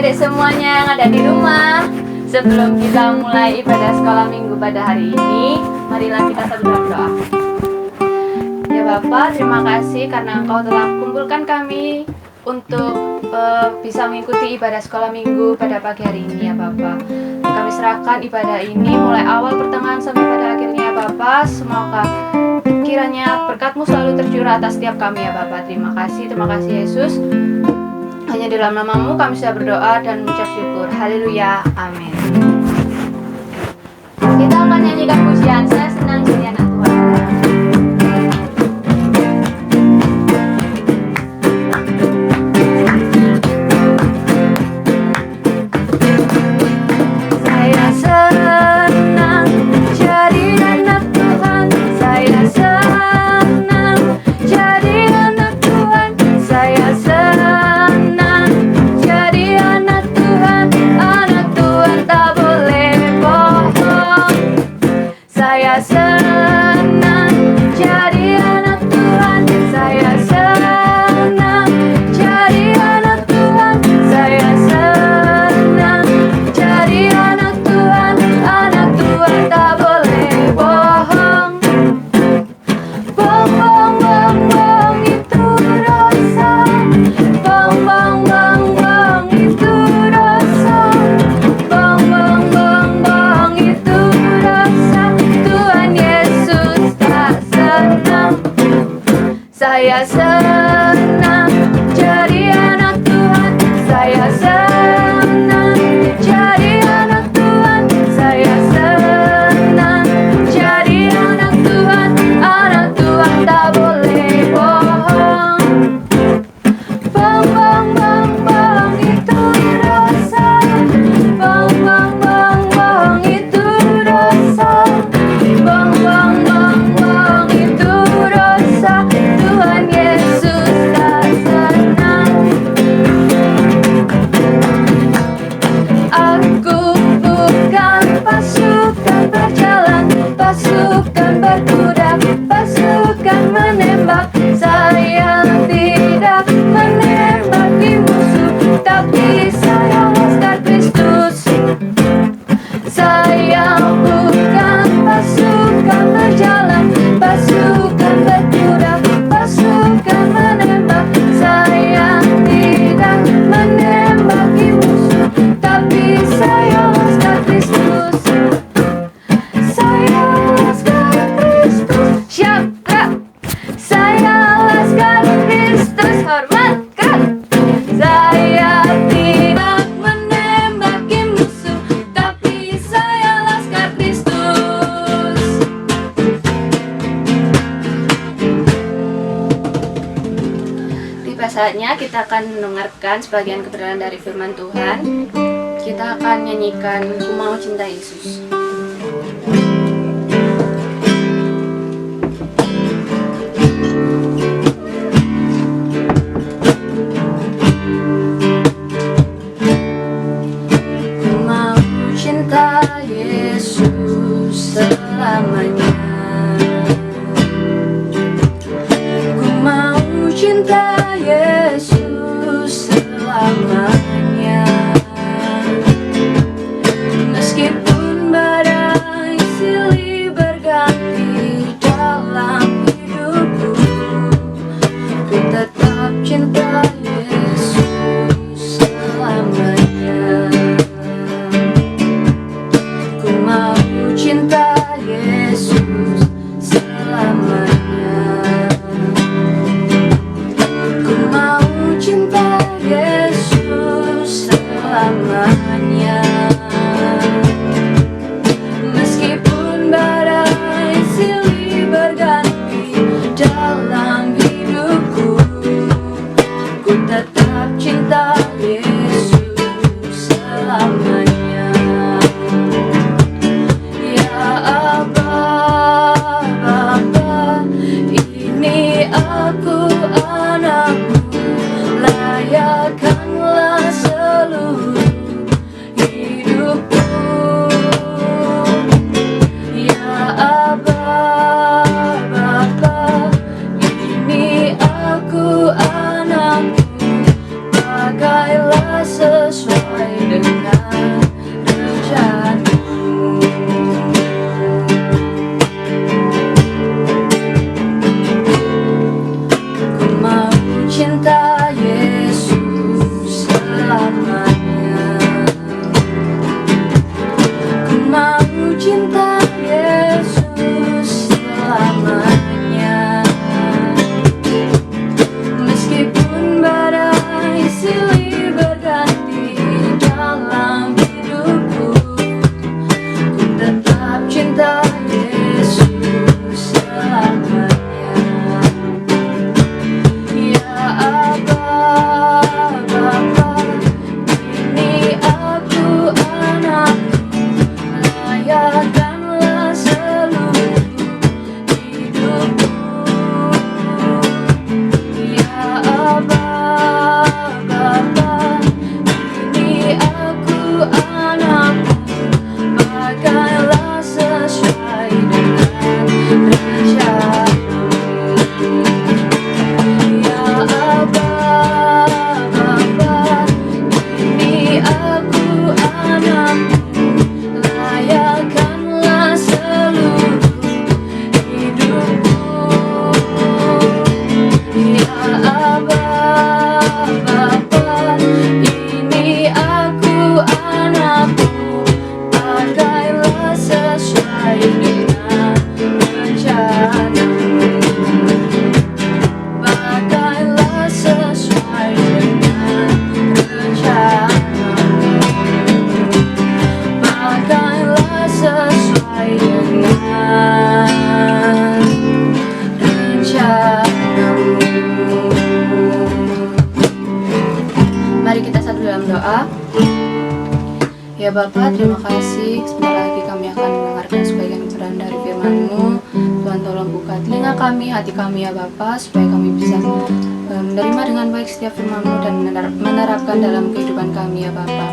adik-adik semuanya yang ada di rumah. Sebelum kita mulai ibadah sekolah minggu pada hari ini, marilah kita satu dalam doa. Ya Bapa, terima kasih karena Engkau telah kumpulkan kami untuk bisa mengikuti ibadah sekolah minggu pada pagi hari ini ya Bapa. Kami serahkan ibadah ini mulai awal pertengahan sampai pada akhirnya ya Bapa. Semoga kiranya berkat-Mu selalu tercurah atas setiap kami ya Bapa. Terima kasih Yesus. Hanya dalam nama-Mu kami sudah berdoa dan mengucap syukur. Haleluya, amin. Kita akan nyanyikan pujian Saya Senang Jadi Anak Tuhan. Saya senang jadi anak Tuhan. Saya senang jadi anak Tuhan. Saya senang jadi anak Tuhan. Anak Tuhan tak boleh bohong. Saya senang jadi anak Tuhan. Saya senang jadi anak Tuhan. Saya senang jadi anak Tuhan. Anak Tuhan tak boleh bohong. Bong bong bong bong itu dosa. Bong bong bong bong itu dosa. Bong bong bong bong itu dosa. Tuhan Yesus tak senang. Saya senang jadi anak Tuhan. Saya senang jadi anak Tuhan. Saya senang jadi anak Tuhan. Anak Tuhan tak boleh bohong. Bong bong bong bong itu dosa. Bong bong bong bong itu dosa. Bong bong bong bong itu dosa. Tuhan Yesus tak senang. Aku bukan pasukan berjalan, pasukan berkuda, pasukan menembak. Saya tidak menembaki musuh, tapi saya laskar Kristus. Saya bukan pasukan berjalan, pasukan berkuda, pasukan menembak. Saya tidak menembaki musuh, tapi saya laskar Kristus. Saya laskar Kristus. Siapa? Saya laskar Kristus. Hormatkan. Saya tidak menembaki musuh, tapi saya laskar Kristus. Tiba saatnya kita akan mendengarkan sebagian kebenaran dari firman Tuhan. Kita akan nyanyikan Ku Mau Cinta Yesus. Ku mau cinta Yesus selamanya. Ku mau cinta Yesus selamanya. Meskipun badai silih berganti dalam hidupku, ku tetap cinta Yesus selamanya. Ku mau cinta Yesus Ya Bapa, terima kasih. Sebentar lagi kami akan mendengarkan sebagian kebenaran dari firman-Mu. Tuhan tolong buka telinga kami, hati kami ya Bapa, supaya kami bisa menerima dengan baik setiap firman-Mu dan menerapkan dalam kehidupan kami ya Bapa.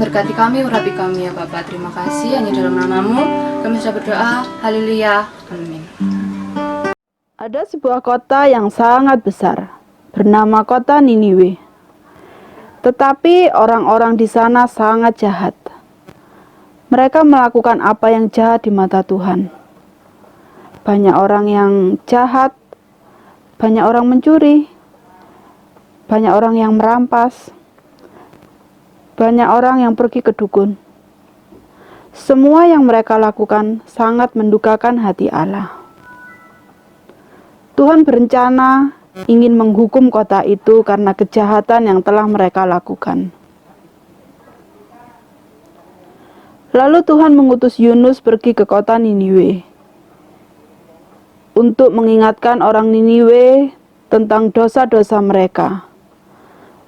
Berkati kami, urapi kami ya Bapa. Terima kasih, hanya dalam nama-Mu kami sudah berdoa. Haleluya. Amin. Ada sebuah kota yang sangat besar, bernama kota Niniwe. Tetapi orang-orang di sana sangat jahat. Mereka melakukan apa yang jahat di mata Tuhan. Banyak orang yang jahat, banyak orang mencuri, banyak orang yang merampas, banyak orang yang pergi ke dukun. Semua yang mereka lakukan sangat mendukakan hati Allah. Tuhan berencana ingin menghukum kota itu karena kejahatan yang telah mereka lakukan. Lalu Tuhan mengutus Yunus pergi ke kota Niniwe untuk mengingatkan orang Niniwe tentang dosa-dosa mereka,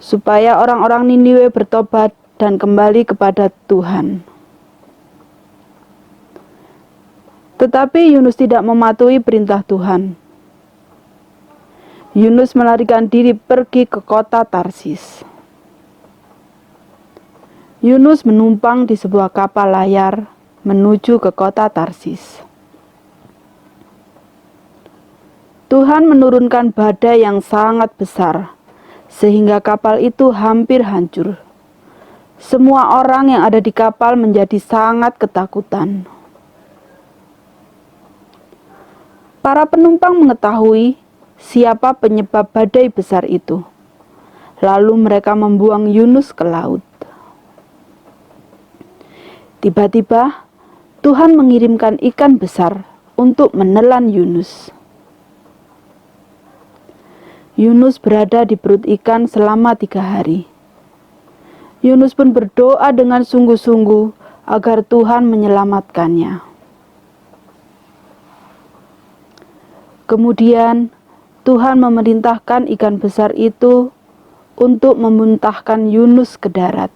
supaya orang-orang Niniwe bertobat dan kembali kepada Tuhan. Tetapi Yunus tidak mematuhi perintah Tuhan. Yunus melarikan diri pergi ke kota Tarsis. Yunus menumpang di sebuah kapal layar menuju ke kota Tarsis. Tuhan menurunkan badai yang sangat besar, sehingga kapal itu hampir hancur. Semua orang yang ada di kapal menjadi sangat ketakutan. Para penumpang mengetahui siapa penyebab badai besar itu. Lalu mereka membuang Yunus ke laut. Tiba-tiba Tuhan mengirimkan ikan besar untuk menelan Yunus. Yunus berada di perut ikan selama 3 hari. Yunus pun berdoa dengan sungguh-sungguh agar Tuhan menyelamatkannya. Kemudian Tuhan memerintahkan ikan besar itu untuk memuntahkan Yunus ke darat.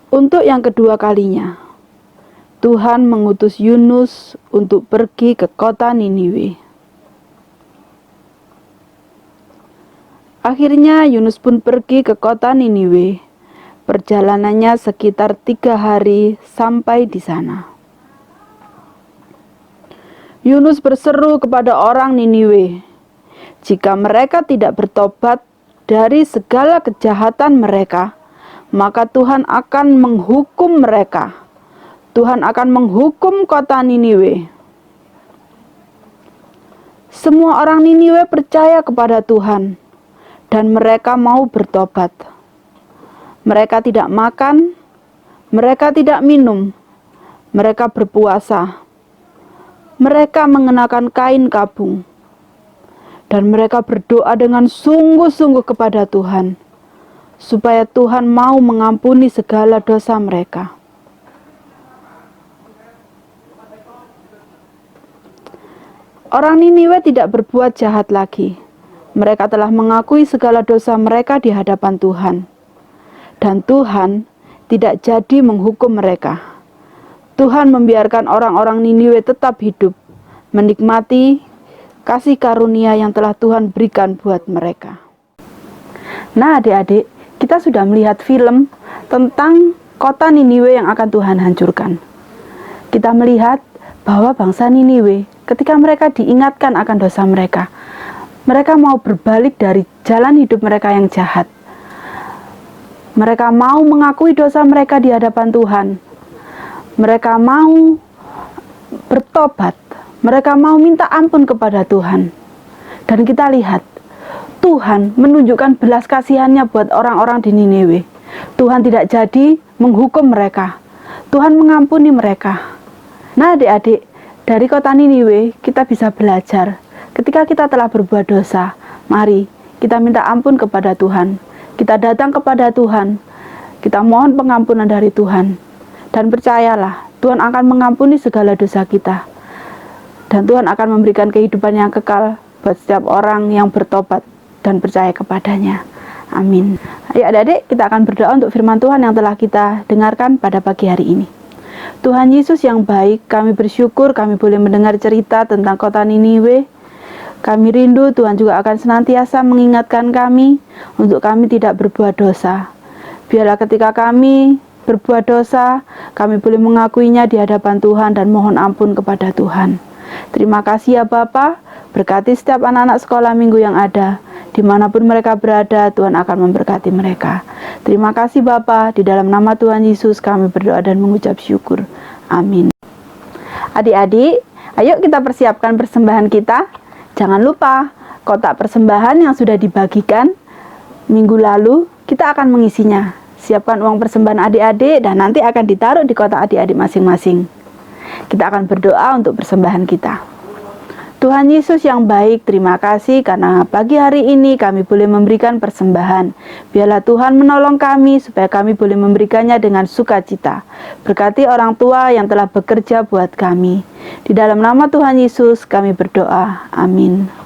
Untuk yang kedua kalinya, Tuhan mengutus Yunus untuk pergi ke kota Niniwe. Akhirnya Yunus pun pergi ke kota Niniwe. Perjalanannya sekitar 3 hari sampai di sana. Yunus berseru kepada orang Niniwe, jika mereka tidak bertobat dari segala kejahatan mereka, maka Tuhan akan menghukum mereka. Tuhan akan menghukum kota Niniwe. Semua orang Niniwe percaya kepada Tuhan, dan mereka mau bertobat. Mereka tidak makan, mereka tidak minum, mereka berpuasa. Mereka mengenakan kain kabung, dan mereka berdoa dengan sungguh-sungguh kepada Tuhan, supaya Tuhan mau mengampuni segala dosa mereka. Orang Niniwe tidak berbuat jahat lagi. Mereka telah mengakui segala dosa mereka di hadapan Tuhan, dan Tuhan tidak jadi menghukum mereka. Tuhan membiarkan orang-orang Niniwe tetap hidup, menikmati kasih karunia yang telah Tuhan berikan buat mereka. Nah adik-adik, kita sudah melihat film tentang kota Niniwe yang akan Tuhan hancurkan. Kita melihat bahwa bangsa Niniwe ketika mereka diingatkan akan dosa mereka, mereka mau berbalik dari jalan hidup mereka yang jahat. Mereka mau mengakui dosa mereka di hadapan Tuhan. Mereka mau bertobat, mereka mau minta ampun kepada Tuhan. Dan kita lihat, Tuhan menunjukkan belas kasihannya buat orang-orang di Niniwe. Tuhan tidak jadi menghukum mereka. Tuhan mengampuni mereka. Nah adik-adik, dari kota Niniwe kita bisa belajar. Ketika kita telah berbuat dosa, mari kita minta ampun kepada Tuhan. Kita datang kepada Tuhan. Kita mohon pengampunan dari Tuhan. Dan percayalah, Tuhan akan mengampuni segala dosa kita. Dan Tuhan akan memberikan kehidupan yang kekal buat setiap orang yang bertobat dan percaya kepadanya. Amin. Ayo adik-adik, kita akan berdoa untuk firman Tuhan yang telah kita dengarkan pada pagi hari ini. Tuhan Yesus yang baik, kami bersyukur kami boleh mendengar cerita tentang kota Niniwe. Kami rindu Tuhan juga akan senantiasa mengingatkan kami untuk kami tidak berbuat dosa. Biarlah ketika kami berbuat dosa, kami boleh mengakuinya di hadapan Tuhan dan mohon ampun kepada Tuhan. Terima kasih ya Bapa, berkati setiap anak-anak sekolah minggu yang ada. Dimanapun mereka berada, Tuhan akan memberkati mereka. Terima kasih Bapa, di dalam nama Tuhan Yesus kami berdoa dan mengucap syukur. Amin. Adik-adik, ayo kita persiapkan persembahan kita. Jangan lupa, kotak persembahan yang sudah dibagikan minggu lalu, kita akan mengisinya. Siapkan uang persembahan adik-adik dan nanti akan ditaruh di kotak adik-adik masing-masing. Kita akan berdoa untuk persembahan kita. Tuhan Yesus yang baik, terima kasih karena pagi hari ini kami boleh memberikan persembahan. Biarlah Tuhan menolong kami supaya kami boleh memberikannya dengan sukacita. Berkati orang tua yang telah bekerja buat kami. Di dalam nama Tuhan Yesus kami berdoa. Amin.